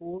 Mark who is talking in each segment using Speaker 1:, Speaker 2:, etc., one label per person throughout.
Speaker 1: 4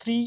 Speaker 1: 3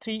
Speaker 1: 3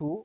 Speaker 1: 2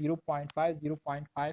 Speaker 1: 0.5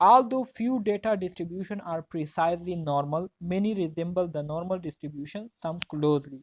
Speaker 1: although few data distribution are precisely normal, many resemble the normal distribution some closely۔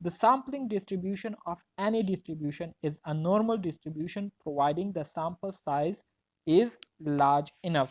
Speaker 1: the sampling distribution of any distribution is a normal distribution providing the sample size is large enough.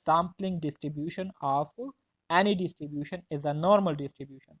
Speaker 1: sampling distribution of any distribution is a normal distribution.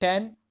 Speaker 1: 10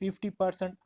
Speaker 1: 50%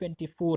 Speaker 1: 24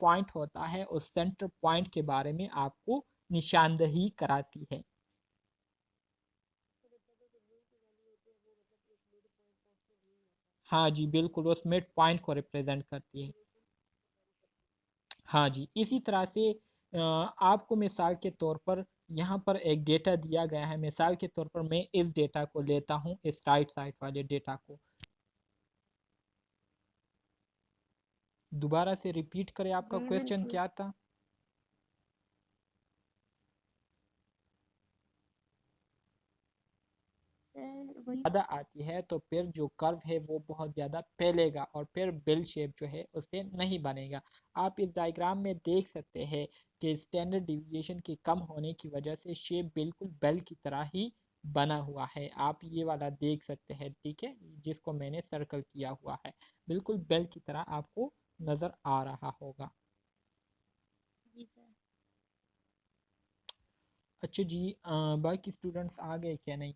Speaker 1: point होता है, उस centre point के बारे में आपको निशानदही कराती है। हाँ जी, बिल्कुल उस मिड पॉइंट को रिप्रेजेंट करती है। हाँ जी, इसी तरह से आपको मिसाल के तौर पर यहाँ पर एक डेटा दिया गया है। मिसाल के तौर पर मैं इस डेटा को लेता हूँ, इस राइट साइड वाले डेटा को। दोबारा से रिपीट करें, आपका
Speaker 2: जी
Speaker 1: क्वेश्चन
Speaker 2: बिल्कुल
Speaker 1: क्या था?
Speaker 2: सर, वही
Speaker 1: ज़्यादा आती है तो फिर जो कर्व है वो बहुत ज़्यादा फैलेगा और फिर बेल शेप जो है उससे नहीं बनेगा। आप इस डायग्राम में देख सकते हैं कि स्टैंडर्ड डिविएशन के कम होने की वजह से शेप बिल्कुल बेल की तरह ही बना हुआ है। आप ये वाला देख सकते हैं, ठीक है, जिसको मैंने सर्कल किया हुआ है, बिल्कुल बेल की तरह आपको नज़र आ रहा होगा।
Speaker 2: जी सर।
Speaker 1: अच्छा जी, बाकी स्टूडेंट्स आ गए क्या नहीं?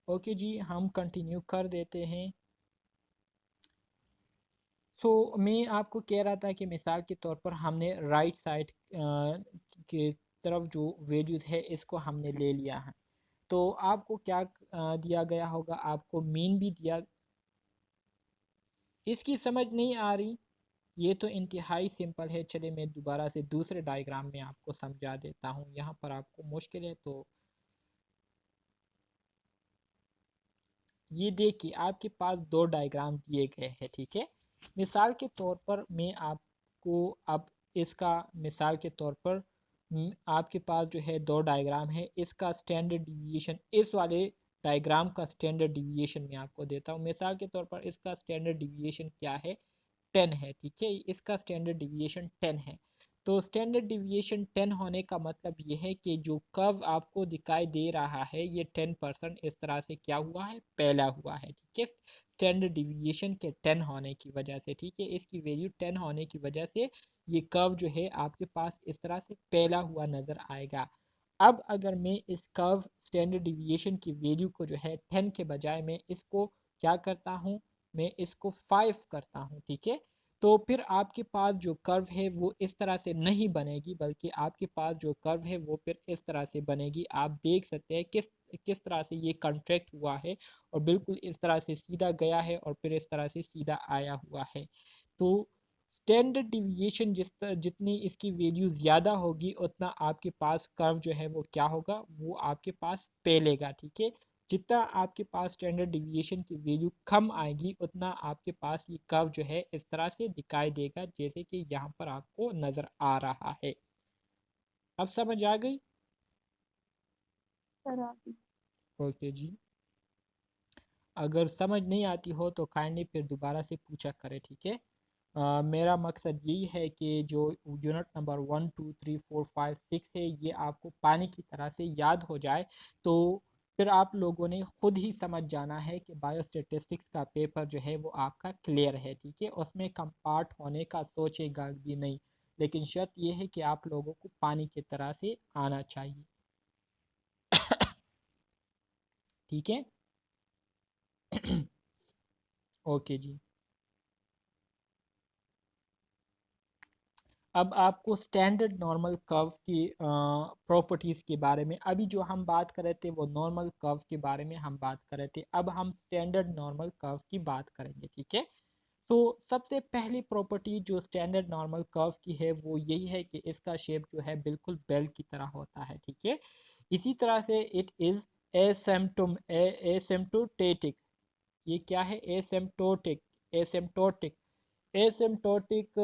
Speaker 1: ओके जी, हम कंटिन्यू कर देते हैं। मैं आपको कह रहा था कि मिसाल के तौर पर हमने राइट साइड के तरफ जो वैल्यूज़ है इसको हमने ले लिया है। तो आपको क्या दिया गया होगा? आपको मीन भी दिया। इसकी समझ नहीं आ रही? ये तो इंतहाई सिंपल है। चले मैं दोबारा से दूसरे डायग्राम में आपको समझा देता हूँ, यहाँ पर आपको मुश्किल है तो ये देखिए, आपके पास दो डायग्राम दिए गए हैं, ठीक है। मिसाल के तौर पर मैं आपको अब इसका मिसाल के तौर पर आपके पास जो है दो डायग्राम है, इसका स्टैंडर्ड डिविएशन, इस वाले डायग्राम का स्टैंडर्ड डिविएशन मैं आपको देता हूँ। मिसाल के तौर पर इसका स्टैंडर्ड डिविएशन क्या है? 10 है, ठीक है, इसका स्टैंडर्ड डिविएशन 10 है। तो स्टैंडर्ड डिविएशन 10 होने का मतलब ये है कि जो कर्व आपको दिखाई दे रहा है ये 10% इस तरह से क्या हुआ है? फैला हुआ है, ठीक है, स्टैंडर्ड डिविएशन के 10 होने की वजह से, ठीक है, इसकी वैल्यू 10 होने की वजह से ये कर्व जो है आपके पास इस तरह से फैला हुआ नज़र आएगा। अब अगर मैं इस कर्व स्टैंडर्ड डिविएशन की वैल्यू को जो है 10 के बजाय मैं इसको क्या करता हूँ? मैं इसको 5 करता हूँ, ठीक है। तो फिर आपके पास जो कर्व है वो इस तरह से नहीं बनेगी, बल्कि आपके पास जो कर्व है वो फिर इस तरह से बनेगी। आप देख सकते हैं किस किस तरह से ये कॉन्ट्रैक्ट हुआ है और बिल्कुल इस तरह से सीधा गया है और फिर इस तरह से सीधा आया हुआ है। तो स्टैंडर्ड डिविएशन जितनी इसकी वैल्यू ज़्यादा होगी उतना आपके पास कर्व जो है वो क्या होगा? वो आपके पास फैलेगा, ठीक है। जितना आपके पास स्टैंडर्ड डिविएशन की वैल्यू कम आएगी उतना आपके पास ये कर्व जो है इस तरह से दिखाई देगा, जैसे कि यहाँ पर आपको नज़र आ रहा है। अब समझ आ गई?
Speaker 2: सर आप
Speaker 1: ओके जी, अगर समझ नहीं आती हो तो काइंडली फिर दोबारा से पूछा करें, ठीक है। मेरा मकसद यही है कि जो यूनिट नंबर 1 2 3 4 5 6 है ये आपको पानी की तरह से याद हो जाए। तो फिर आप लोगों ने खुद ही समझ जाना है कि बायोस्टेटिस्टिक्स का पेपर जो है वो आपका क्लियर है, ठीक है, उसमें कम पार्ट होने का सोचेगा भी नहीं। लेकिन शर्त यह है कि आप लोगों को पानी की तरह से आना चाहिए। ठीक है। ओके जी, अब आपको स्टैंडर्ड नॉर्मल कर्व की प्रॉपर्टीज़ के बारे में, अभी जो हम बात कर रहे थे वो नॉर्मल कर्व के बारे में हम बात कर रहे थे, अब हम स्टैंडर्ड नॉर्मल कर्व की बात करेंगे, ठीक है। तो सबसे पहली प्रॉपर्टी जो स्टैंडर्ड नॉर्मल कर्व की है वो यही है कि इसका शेप जो है बिल्कुल बेल की तरह होता है, ठीक है। इसी तरह से इट इज़ एसिम्प्टोटेटिक। ये क्या है? एसिम्प्टोटिक। एसिम्प्टोटिक। एसिम्प्टोटिक।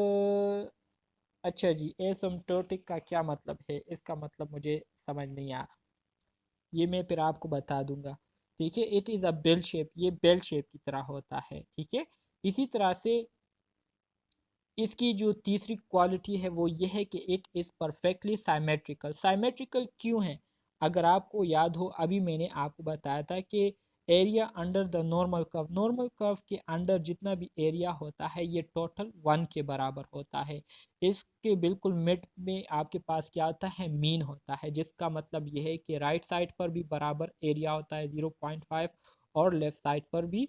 Speaker 1: अच्छा जी, एसिम्प्टोटिक का क्या मतलब है? इसका मतलब मुझे समझ नहीं आ रहा, ये मैं फिर आपको बता दूंगा, ठीक है। It is a bell shape, ये बेल शेप की तरह होता है, ठीक है। इसी तरह से इसकी जो तीसरी क्वालिटी है वो ये है कि it is perfectly symmetrical. Symmetrical क्यों है? अगर आपको याद हो, अभी मैंने आपको बताया था कि area under the normal curve, normal curve के अंडर जितना भी एरिया होता है ये टोटल 1 के बराबर होता है। इसके बिल्कुल मिड में आपके पास क्या होता है? मीन होता है, जिसका मतलब ये है कि राइट साइड पर भी बराबर एरिया होता है 0.5 और लेफ़्ट साइड पर भी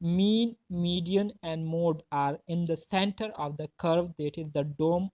Speaker 1: mean, median and mode are in the center of the curve, that is the dome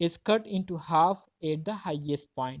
Speaker 1: is cut into half at the highest point.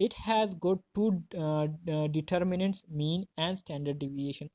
Speaker 1: it has got two determinants, mean and standard deviation.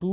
Speaker 1: 2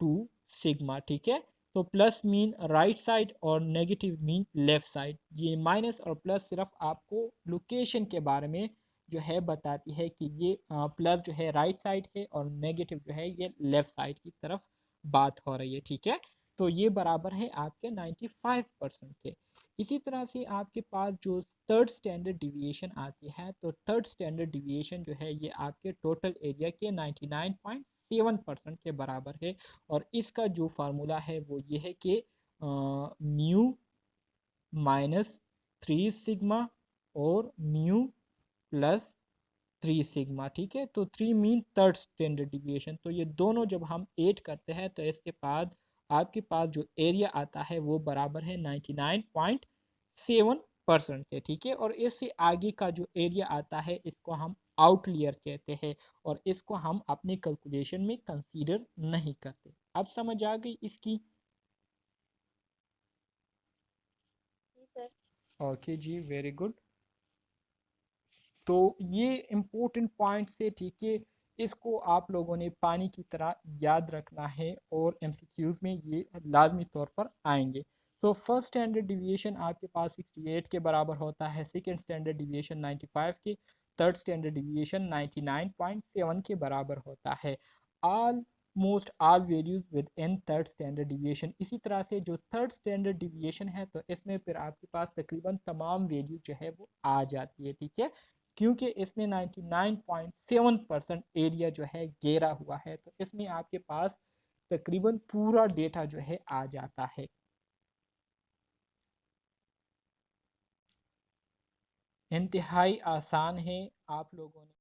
Speaker 1: 2 sigma, ठीक है। तो plus mean right side और negative mean left side. ये minus और plus सिर्फ आपको location के बारे में जो है बताती है कि ये प्लस जो है राइट साइड है और नेगेटिव जो है ये लेफ्ट साइड की तरफ बात हो रही है, ठीक है। तो ये बराबर है आपके 95% के। इसी तरह से आपके पास जो थर्ड स्टैंडर्ड डिविएशन आती है, तो थर्ड स्टैंडर्ड डिविएशन जो है ये आपके टोटल एरिया के 99.7% के बराबर है। और इसका जो फार्मूला है वो ये है कि म्यू माइनस 3 सिग्मा और म्यू प्लस 3 सिग्मा, ठीक है। तो 3 मीन थर्ड स्टैंडर्ड डिविएशन। तो ये दोनों जब हम ऐड करते हैं तो इसके बाद आपके पास जो एरिया आता है वो बराबर है 99.7% के, ठीक है। और इससे आगे का जो एरिया आता है इसको हम आउटलियर कहते हैं और इसको हम अपने कैलकुलेशन में कंसीडर नहीं करते। अब समझ आ गई इसकी?
Speaker 2: जी सर।
Speaker 1: ओके जी, वेरी गुड। तो ये इम्पोर्टेंट पॉइंट से, ठीक है, इसको आप लोगों ने पानी की तरह याद रखना है और एमसीक्यूज में ये लाजमी तौर पर आएंगे। तो फर्स्ट स्टैंडर्ड डिविएशन आपके पास 68 के बराबर होता है, सेकंड स्टैंडर्ड डिविएशन 95 के, थर्ड स्टैंडर्ड डिविएशन 99.7 के बराबर होता है। All most all values with in third standard deviation. इसी तरह से जो थर्ड स्टैंडर्ड डिविएशन है तो इसमें फिर आपके पास तकरीबन तमाम वैल्यू जो है वो आ जाती है, ठीक है, क्योंकि इसने 99.7% एरिया जो है घेरा हुआ है। तो इसमें आपके पास तकरीबन पूरा डेटा जो है आ जाता है। इंतहाई आसान है, आप लोगों ने